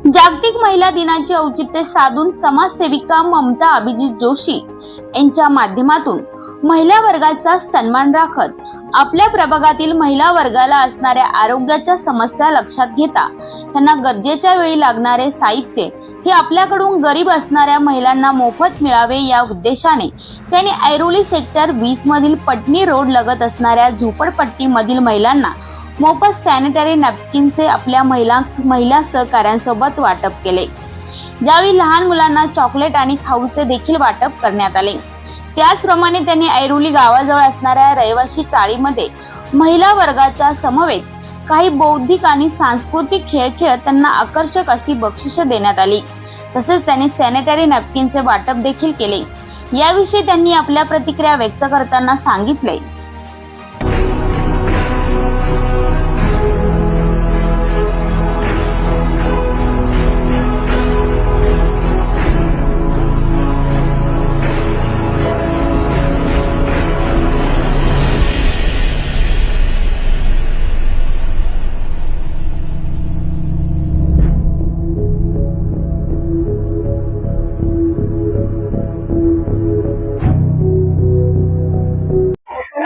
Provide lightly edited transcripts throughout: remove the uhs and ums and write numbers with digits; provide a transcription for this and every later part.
जागतिक महिला दिनाचे औचित्य साधून समाजसेविका ममता अभिजित जोशी यांच्या माध्यमातून महिला वर्गाचा सन्मान राखत आपल्या प्रभागातील महिला वर्गाला असणाऱ्या आरोग्याच्या समस्या लक्षात घेता त्यांना गरजेच्या वेळी लागणारे साहित्य हे आपल्याकडून गरीब असणाऱ्या महिलांना मोफत मिळावे या उद्देशाने त्यांनी ऐरोली सेक्टर 20 मधील पटनी रोड लगत असणाऱ्या झोपडपट्टी मधील महिलांना मोफत सॅनिटरी नॅपकिनचे आपल्या महिला सहकाऱ्यांसोबत वाटप केले। यावेळी लहान मुलांना चॉकलेट आणि खाऊचे देखील वाटप करण्यात आले। त्याचप्रमाणे त्यांनी ऐरोली गावाजवळ असणाऱ्या रहिवासी चाळीमध्ये महिला वर्गाच्या समवेत काही बौद्धिक आणि सांस्कृतिक खेळ खेळत त्यांना आकर्षक अशी बक्षिसे देण्यात आली। तसेच त्यांनी सॅनिटरी नॅपकिनचे वाटप देखील केले। याविषयी त्यांनी आपल्या प्रतिक्रिया व्यक्त करताना सांगितले,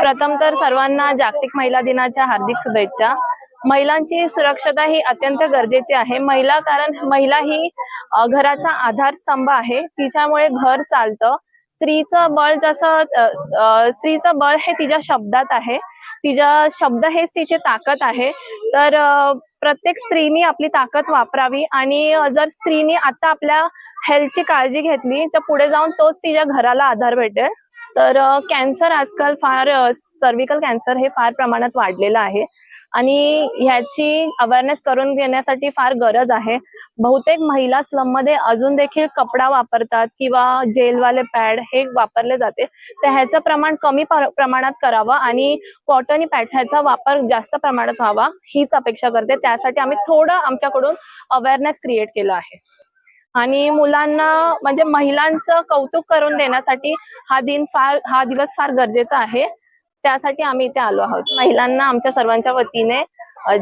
प्रथम तर सर्वांना जागतिक महिला दिनाच्या हार्दिक शुभेच्छा। महिलांची सुरक्षता ही अत्यंत गरजेची आहे। महिला ही घराचा आधारस्तंभ आहे। तिच्यामुळे घर चालतं। स्त्रीचं बळ हे तिच्या शब्दात आहे। तिचा शब्द हेच तिची ताकद आहे। तर प्रत्येक स्त्रीने आपली ताकद वापरावी आणि जर स्त्रीने आता आपल्या हेल्थची काळजी घेतली तर पुढे जाऊन तोच तिच्या घराला आधार भेटेल। तर कॅन्सर आजकाल सर्व्हिकल कॅन्सर हे फार प्रमाणात वाढलेलं आहे आणि ह्याची अवेअरनेस करून घेण्यासाठी फार गरज आहे। बहुतेक महिला स्लम मध्ये अजून देखील कपडा वापरतात किंवा जेलवाले पॅड हे वापरले जाते। तर ह्याचं प्रमाण कमी प्रमाणात करावं आणि कॉटनी पॅड्स ह्याचा वापर जास्त प्रमाणात व्हावा हीच अपेक्षा करते। त्यासाठी आम्ही थोडं आमच्याकडून अवेअरनेस क्रिएट केलं आहे आणि मुलांना म्हणजे महिलांचं कौतुक करून देण्यासाठी हा दिवस फार गरजेचा आहे। त्यासाठी आम्ही इथे आलो आहोत। महिलांना आमच्या सर्वांच्या वतीने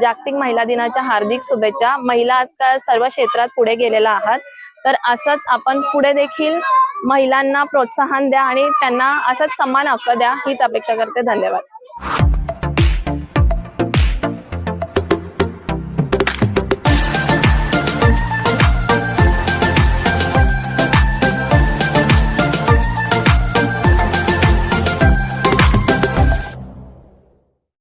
जागतिक महिला दिनाच्या हार्दिक शुभेच्छा। महिला आजकाल सर्व क्षेत्रात पुढे गेलेल्या आहात, तर असंच आपण पुढे देखील महिलांना प्रोत्साहन द्या आणि त्यांना असाच सन्मान हक्क द्या हीच अपेक्षा करते। धन्यवाद।